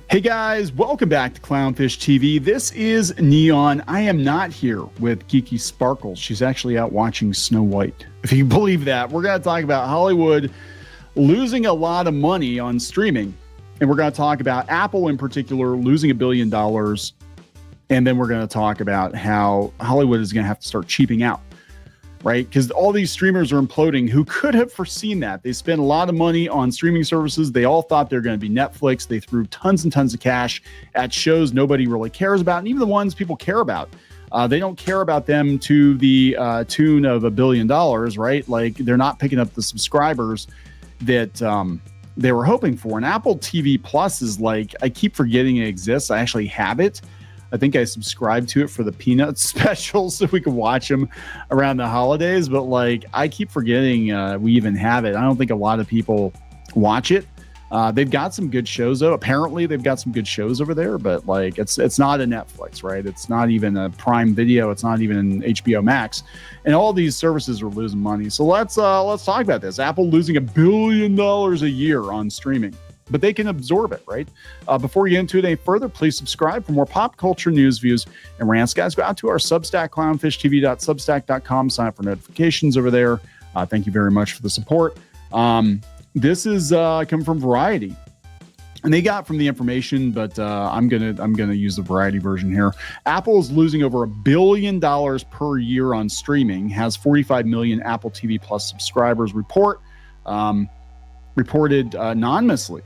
Hey guys, welcome back to Clownfish TV. This is Kneon. I am not here with Geeky Sparkles. She's actually out watching Snow White. If you believe that, we're going to talk about Hollywood losing a lot of money on streaming. And we're going to talk about Apple in particular losing $1 billion. And then we're going to talk about how Hollywood is going to have to start cheaping out, right? Because all these streamers are imploding. Who could have foreseen that? They spend a lot of money on streaming services. They all thought they're going to be Netflix. They threw tons and tons of cash at shows nobody really cares about. And even the ones people care about, they don't care about them to the tune of $1 billion, right? Like they're not picking up the subscribers that they were hoping for. And Apple TV Plus is like, I keep forgetting it exists. I actually have it. I think I subscribed to it for the Peanuts specials so we could watch them around the holidays. But like, I keep forgetting we even have it. I don't think a lot of people watch it. They've got some good shows though. Apparently they've got some good shows over there, but like it's not a Netflix, right? It's not even a Prime Video. It's not even an HBO Max, and all these services are losing money. So let's talk about this. Apple losing $1 billion a year on streaming, but they can absorb it, right? Before we get into it any further, please subscribe for more pop culture news, views, and rants. Guys, go out to our Substack, clownfishtv.substack.com. Sign up for notifications over there. Thank you very much for the support. This is coming from Variety, and they got from the information, but I'm gonna use the Variety version here. Apple is losing over $1 billion per year on streaming. Has 45 million Apple TV Plus subscribers. Reported anonymously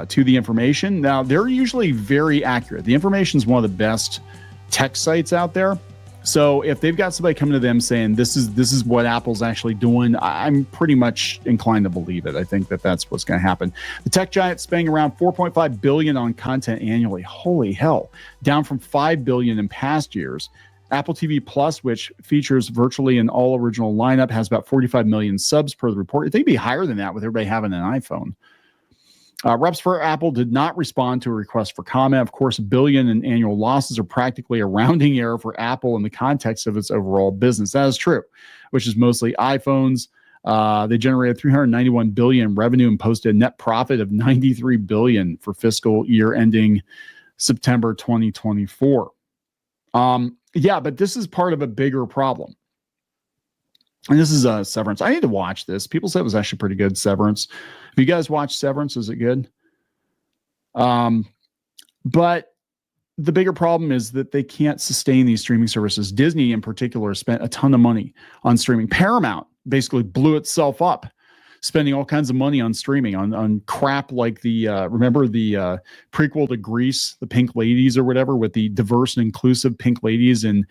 to the information. Now, they're usually very accurate. The information is one of the best tech sites out there. So if they've got somebody coming to them saying this is what Apple's actually doing, I'm pretty much inclined to believe it. I think that's what's going to happen. The tech giant spending around $4.5 billion on content annually. Holy hell, down from $5 billion in past years. Apple TV Plus, which features virtually an all original lineup, has about 45 million subs per the report. It'd be higher than that with everybody having an iPhone. Reps for Apple did not respond to a request for comment. Of course, $1 billion in annual losses are practically a rounding error for Apple in the context of its overall business. That is true, which is mostly iPhones. They generated $391 billion in revenue and posted a net profit of $93 billion for fiscal year ending September 2024. Yeah, but this is part of a bigger problem. And this is Severance. I need to watch this. People said it was actually pretty good, Severance. Have you guys watched Severance? Is it good? But the bigger problem is that they can't sustain these streaming services. Disney in particular spent a ton of money on streaming. Paramount basically blew itself up, spending all kinds of money on streaming, on crap like the, remember the prequel to Grease, the Pink Ladies or whatever, with the diverse and inclusive pink ladies in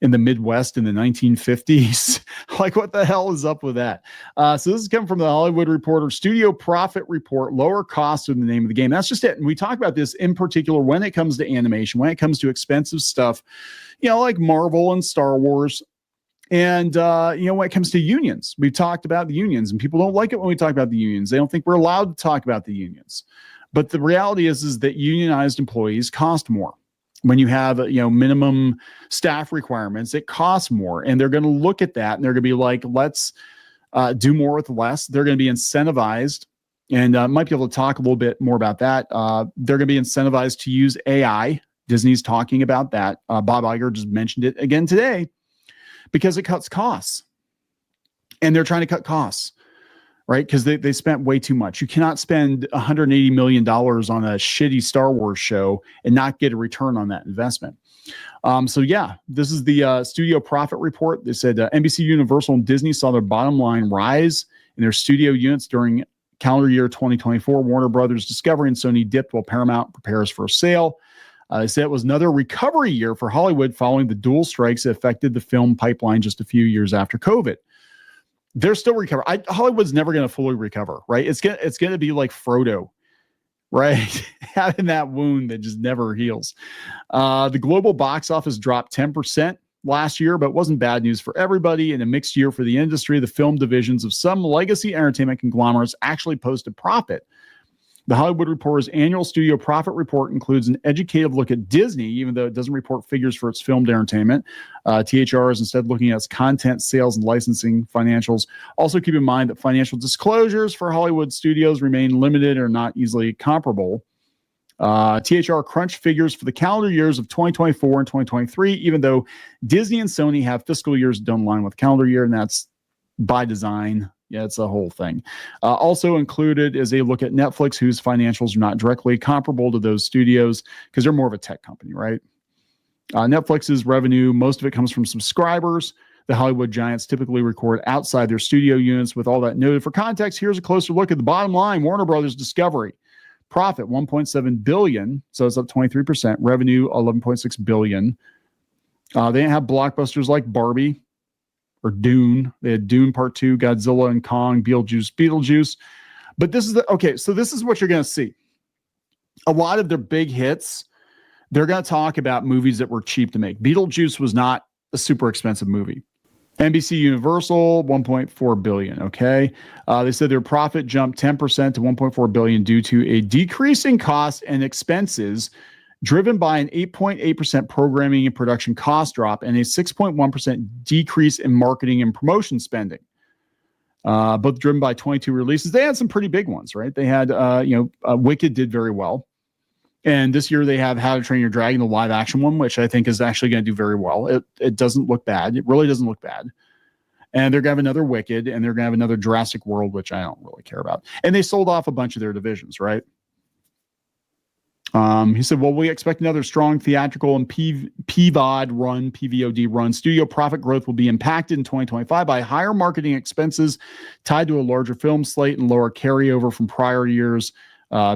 the Midwest in the 1950s. Like, what the hell is up with that? So this is coming from the Hollywood Reporter. Studio profit report, lower costs are the name of the game. That's just it. And we talk about this in particular when it comes to animation, when it comes to expensive stuff, like Marvel and Star Wars. And, when it comes to unions, we've talked about the unions, and people don't like it when we talk about the unions. They don't think we're allowed to talk about the unions. But the reality is that unionized employees cost more. When you have, minimum staff requirements, it costs more. And they're going to look at that and they're going to be like, let's do more with less. They're going to be incentivized, and might be able to talk a little bit more about that. They're going to be incentivized to use AI. Disney's talking about that. Bob Iger just mentioned it again today, because it cuts costs, and they're trying to cut costs, right? Because they spent way too much. You cannot spend $180 million on a shitty Star Wars show and not get a return on that investment. So yeah, this is the studio profit report. They said NBC, Universal, and Disney saw their bottom line rise in their studio units during calendar year 2024. Warner Brothers Discovery and Sony dipped while Paramount prepares for a sale. They said it was another recovery year for Hollywood following the dual strikes that affected the film pipeline just a few years after COVID. They're still recovering. Hollywood's never going to fully recover, right? It's going to be like Frodo, right? Having that wound that just never heals. The global box office dropped 10% last year, but it wasn't bad news for everybody. In a mixed year for the industry, the film divisions of some legacy entertainment conglomerates actually posted profit. The Hollywood Reporter's annual studio profit report includes an educated look at Disney, even though it doesn't report figures for its filmed entertainment. THR is instead looking at its content, sales, and licensing financials. Also keep in mind that financial disclosures for Hollywood studios remain limited or not easily comparable. THR crunched figures for the calendar years of 2024 and 2023, even though Disney and Sony have fiscal years that don't align with the calendar year, and that's by design. Yeah, it's a whole thing. Also included is a look at Netflix, whose financials are not directly comparable to those studios because they're more of a tech company, right? Netflix's revenue, most of it comes from subscribers. The Hollywood giants typically record outside their studio units. With all that noted, for context, here's a closer look at the bottom line. Warner Brothers Discovery. Profit, $1.7 billion, so it's up 23%. Revenue, $11.6 billion. They didn't have blockbusters like Barbie or Dune. They had Dune Part 2, Godzilla and Kong, Beetlejuice. But this is so this is what you're going to see. A lot of their big hits, they're going to talk about movies that were cheap to make. Beetlejuice was not a super expensive movie. NBC Universal, $1.4 billion. Okay. They said their profit jumped 10% to $1.4 billion due to a decrease in costs and expenses driven by an 8.8% programming and production cost drop and a 6.1% decrease in marketing and promotion spending. Both driven by 22 releases. They had some pretty big ones, right? They had, Wicked did very well. And this year they have How to Train Your Dragon, the live action one, which I think is actually going to do very well. It doesn't look bad. It really doesn't look bad. And they're going to have another Wicked, and they're going to have another Jurassic World, which I don't really care about. And they sold off a bunch of their divisions, right? He said, well, we expect another strong theatrical and PVOD run. Studio profit growth will be impacted in 2025 by higher marketing expenses tied to a larger film slate and lower carryover from prior years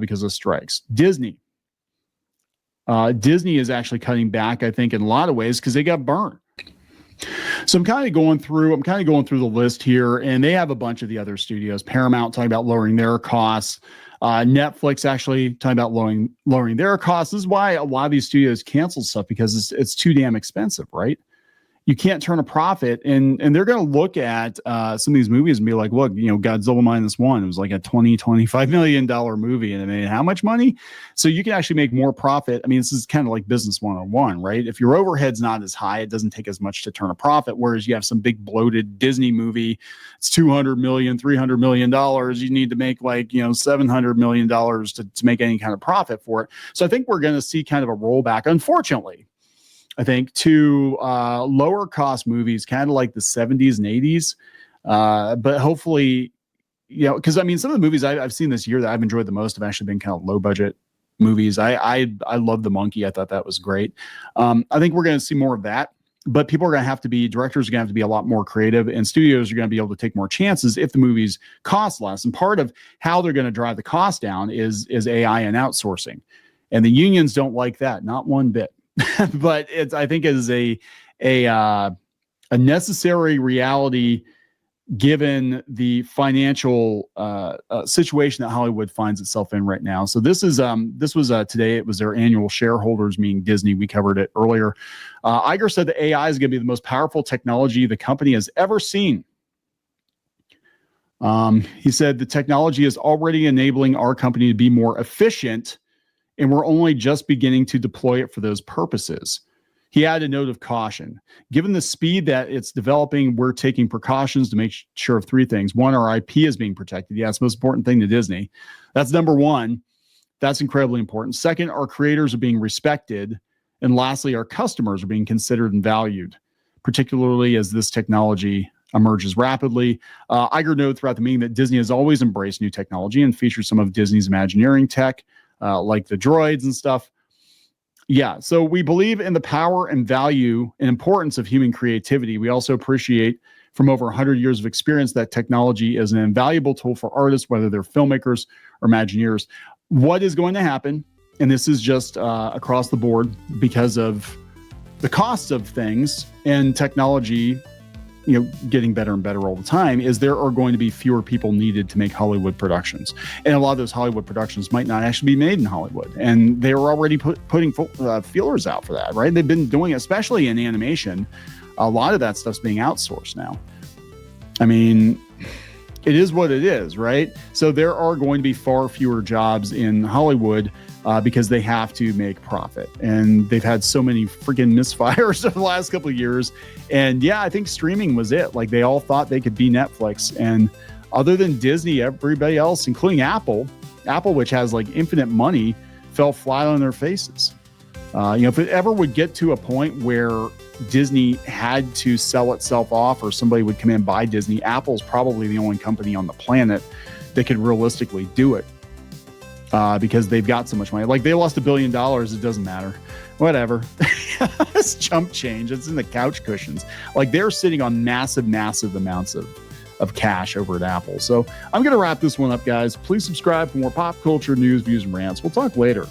because of strikes. Disney is actually cutting back, I think, in a lot of ways because they got burned. So I'm kind of going through the list here, and they have a bunch of the other studios. Paramount talking about lowering their costs. Netflix actually talking about lowering their costs. This is why a lot of these studios cancel stuff, because it's too damn expensive, right? You can't turn a profit, and they're going to look at some of these movies and be like, look, Godzilla -1, it was like a $25 million movie, and it made how much money? So you can actually make more profit. I mean, this is kind of like business 101, right? If your overhead's not as high, it doesn't take as much to turn a profit, whereas you have some big bloated Disney movie, it's $200 million, $300 million. You need to make like, $700 million to make any kind of profit for it. So I think we're going to see kind of a rollback, unfortunately, I think, to lower cost movies, kind of like the 70s and 80s. But hopefully, because I mean, some of the movies I've seen this year that I've enjoyed the most have actually been kind of low budget movies. I love The Monkey. I thought that was great. I think we're going to see more of that, but people are going to have to be, directors are going to have to be a lot more creative, and studios are going to be able to take more chances if the movies cost less. And part of how they're going to drive the cost down is AI and outsourcing. And the unions don't like that, not one bit. But I think it is a necessary reality given the financial situation that Hollywood finds itself in right now. So this was today. It was their annual shareholders meeting, Disney. We covered it earlier. Iger said that AI is going to be the most powerful technology the company has ever seen. He said the technology is already enabling our company to be more efficient, and we're only just beginning to deploy it for those purposes. He had a note of caution. Given the speed that it's developing, we're taking precautions to make sure of three things. One, our IP is being protected. Yeah, it's the most important thing to Disney. That's number one. That's incredibly important. Second, our creators are being respected. And lastly, our customers are being considered and valued, particularly as this technology emerges rapidly. Iger noted throughout the meeting that Disney has always embraced new technology and featured some of Disney's Imagineering tech, like the droids and stuff. Yeah, so we believe in the power and value and importance of human creativity. We also appreciate from over 100 years of experience that technology is an invaluable tool for artists, whether they're filmmakers or Imagineers. What is going to happen, and this is just across the board because of the cost of things and technology, getting better and better all the time, is there are going to be fewer people needed to make Hollywood productions. And a lot of those Hollywood productions might not actually be made in Hollywood. And they were already putting feelers out for that, right? They've been doing it, especially in animation. A lot of that stuff's being outsourced now. I mean, it is what it is, right? So there are going to be far fewer jobs in Hollywood because they have to make profit. And they've had so many freaking misfires over the last couple of years. And yeah, I think streaming was it. Like, they all thought they could be Netflix. And other than Disney, everybody else, including Apple, which has like infinite money, fell flat on their faces. If it ever would get to a point where Disney had to sell itself off or somebody would come in and buy Disney, Apple's probably the only company on the planet that could realistically do it because they've got so much money. Like, they lost $1 billion. It doesn't matter. Whatever. It's chump change. It's in the couch cushions. Like, they're sitting on massive amounts of cash over at Apple. So I'm going to wrap this one up, guys. Please subscribe for more pop culture news, views, and rants. We'll talk later.